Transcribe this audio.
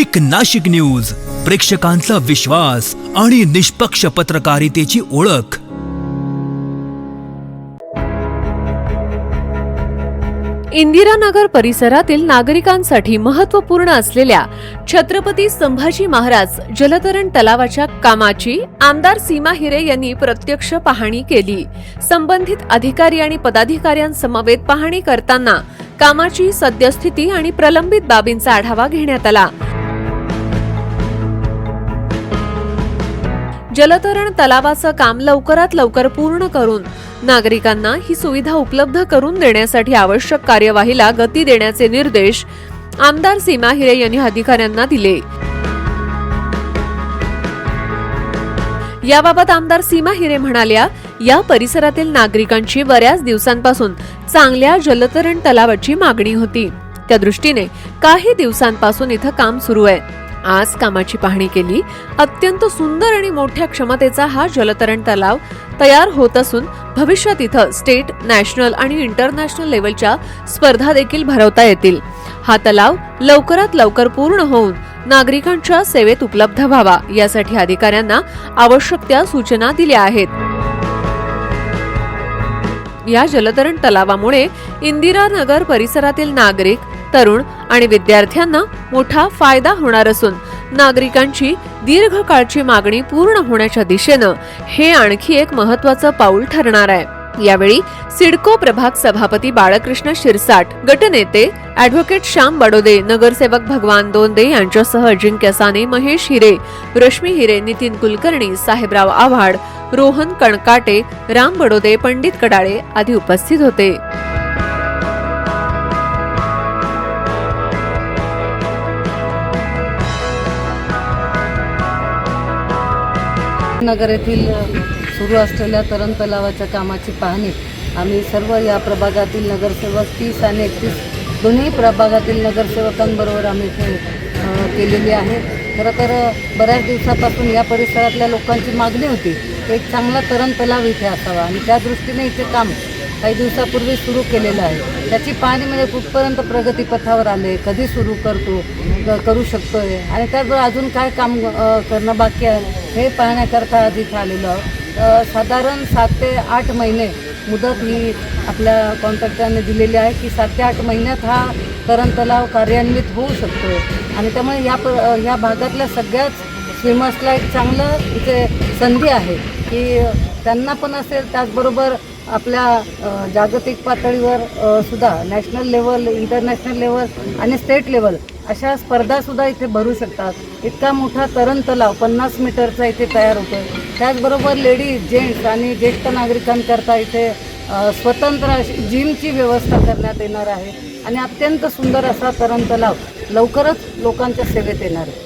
एक नाशिक न्यूज, प्रेक्षकांचा विश्वास आणि निष्पक्ष पत्रकारितेची ओळख। इंदिरानगर परिसरातील नागरिकांसाठी महत्त्वपूर्ण असलेल्या छत्रपती संभाजी महाराज जलतरण तलावाच्या कामाची आमदार सीमा हिरे यांनी प्रत्यक्ष पाहणी केली। संबंधित अधिकारी आणि पदाधिकाऱ्यांसमवेत पाहणी करताना कामाची सद्यस्थिती आणि प्रलंबित बाबींचा आढावा घेण्यात आला। जलतरण तलावाचं काम लवकरात लवकर पूर्ण करून नागरिकांना ही सुविधा उपलब्ध करून देण्यासाठी आवश्यक कार्यवाहीला गती देण्याचे निर्देश आमदार सीमा हिरे यांनी अधिकाऱ्यांना दिले। याबाबत आमदार सीमा हिरे म्हणाल्या, या परिसरातील नागरिकांची बऱ्याच दिवसांपासून चांगल्या जलतरण तलावाची मागणी होती। त्या दृष्टीने काही दिवसांपासून इथं काम सुरू आहे। आज कामाची पाहणी केली। अत्यंत सुंदर आणि मोठ्या क्षमतेचा हा जलतरण तलाव तयार होत असून भविष्यात इथं स्टेट, नॅशनल आणि इंटरनॅशनल लेवलच्या स्पर्धा देखील भरवता येतील। हा तलाव लवकरात लवकर पूर्ण होऊन नागरिकांच्या सेवेत उपलब्ध व्हावा यासाठी अधिकाऱ्यांना आवश्यक त्या सूचना दिल्या आहेत। या जलतरण तलावामुळे इंदिरानगर परिसरातील नागरिक, तरुण आणि विद्यार्थ्यांना मोठा फायदा होणार असून नागरिकांची दीर्घकाळची मागणी पूर्ण होण्याच्या दिशेनं हे आणखी एक महत्त्वाचं पाऊल ठरणार आहे। यावेळी सिडको प्रभाग सभापती बाळकृष्ण शिरसाट, गटनेते ॲडव्होकेट श्याम बडोदे, नगरसेवक भगवान दोंदे यांच्यासह अजिंक्य साने, महेश हिरे, रश्मी हिरे, नितीन कुलकर्णी, साहेबराव आव्हाड, रोहन कणकाटे, राम बडोदे, पंडित कडाळे आदी उपस्थित होते। नगर येथील सुरू असलेल्या तरण तलावाच्या कामाची पाहणी आम्ही सर्व या प्रभागातील नगरसेवक 30 आणि 31 दोन्ही प्रभागातील नगरसेवकांबरोबर आम्ही केलेली आहे। खरं तर बऱ्याच दिवसापासून या परिसरातल्या लोकांची मागणी होती, एक चांगला तरण तलाव इथे असावा आणि त्या दृष्टीने इथे काम काही दिवसापूर्वी सुरू केलेलं आहे। त्याची पाहणी म्हणजे कुठपर्यंत प्रगतीपथावर आले, कधी सुरू करू शकतोय आणि त्याचबरोबर अजून काय काम करणं बाकी आहे हे पाहण्याकरता आज इथं आलेलो आहोत। साधारण 7 ते 8 महिने मुदत ही आपल्या कॉन्ट्रॅक्टरने दिलेली आहे की 7 ते 8 महिन्यात हा तरण तलाव कार्यान्वित होऊ शकतो आणि त्यामुळे या भागातल्या सगळ्याच स्विमर्सला एक चांगलं इथे संधी आहे की त्यांना पण असेल, त्याचबरोबर आपल्या जागतिक पातळीवर सुद्धा नॅशनल लेवल, इंटरनॅशनल लेवल आणि स्टेट लेवल अशा स्पर्धासुद्धा इथे भरू शकतात। इतका मोठा तरण तलाव 50 मीटरचा इथे तयार होतो आहे। त्याचबरोबर लेडीज, जेंट्स आणि ज्येष्ठ नागरिकांकरता इथे स्वतंत्र अशी जिमची व्यवस्था करण्यात येणार आहे आणि अत्यंत सुंदर असा तरण तलाव लवकरच लोकांच्या सेवेत येणार आहे।